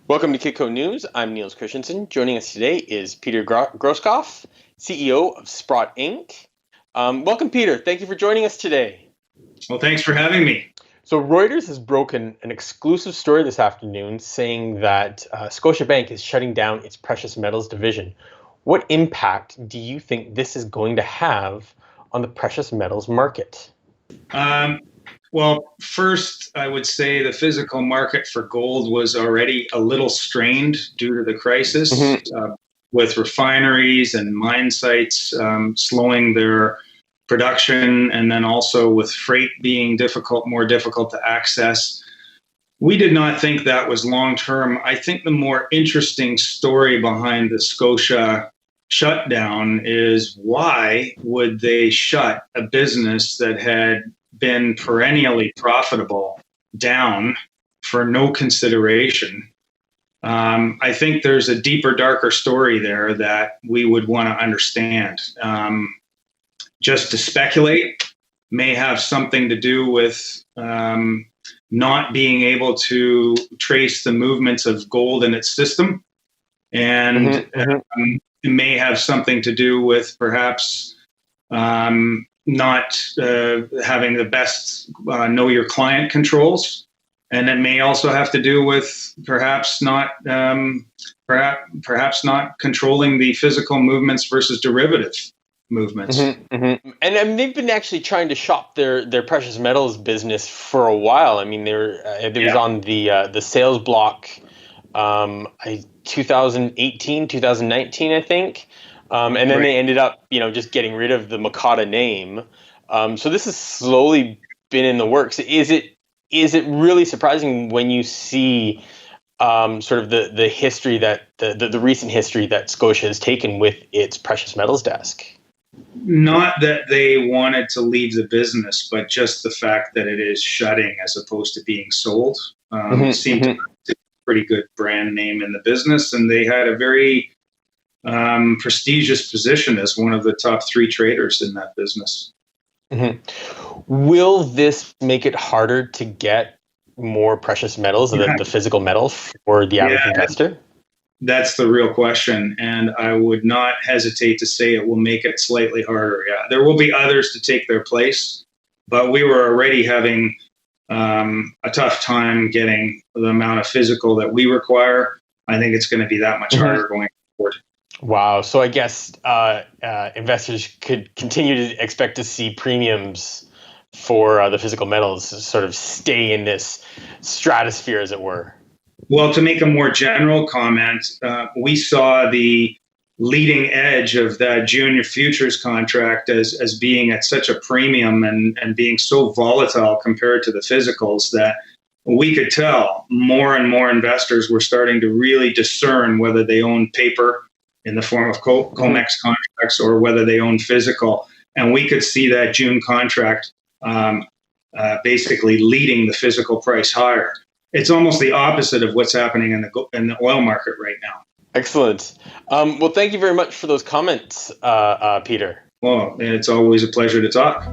Welcome to Kitco News. I'm Niels Christensen. Joining us today is Peter Grosskopf, CEO of Sprott Inc. Welcome, Peter. Thank you for joining us today. Well, thanks for having me. So Reuters has broken an exclusive story this afternoon saying that Scotia-bank is shutting down its precious metals division. What impact do you think this is going to have on the precious metals market? Well, first, I would say the physical market for gold was already a little strained due to the crisis, with refineries and mine sites slowing their production, and then also with freight being more difficult to access. We did not think that was long term. I think the more interesting story behind the Scotia shutdown is why would they shut a business that had been perennially profitable down for no consideration? I think there's a deeper, darker story there that we would want to understand. Just to speculate may have something to do with not being able to trace the movements of gold in its system. And it may have something to do with perhaps not having the best know your client controls, and it may also have to do with perhaps not controlling the physical movements versus derivative movements. And they've been actually trying to shop their precious metals business for a while. I mean, they was on the sales block 2018, 2019, I think. And then they ended up, just getting rid of the Makata name. So this has slowly been in the works. Is it really surprising when you see sort of the history that the recent history that Scotia has taken with its precious metals desk? Not that they wanted to leave the business, but just the fact that it is shutting as opposed to being sold seemed to be a pretty good brand name in the business, and they had a very prestigious position as one of the top 3 traders in that business. Will this make it harder to get more precious metals, the physical metal, for the average investor? That's the real question, and I would not hesitate to say it will make it slightly harder. Yeah, there will be others to take their place, but we were already having a tough time getting the amount of physical that we require. I think it's going to be that much harder going forward. Wow. So I guess investors could continue to expect to see premiums for the physical metals sort of stay in this stratosphere, as it were. Well, to make a more general comment, we saw the leading edge of that junior futures contract as being at such a premium and being so volatile compared to the physicals that we could tell more and more investors were starting to really discern whether they own paper in the form of COMEX contracts or whether they own physical. And we could see that June contract basically leading the physical price higher. It's almost the opposite of what's happening in the oil market right now. Excellent. Well, thank you very much for those comments, Peter. Well, it's always a pleasure to talk.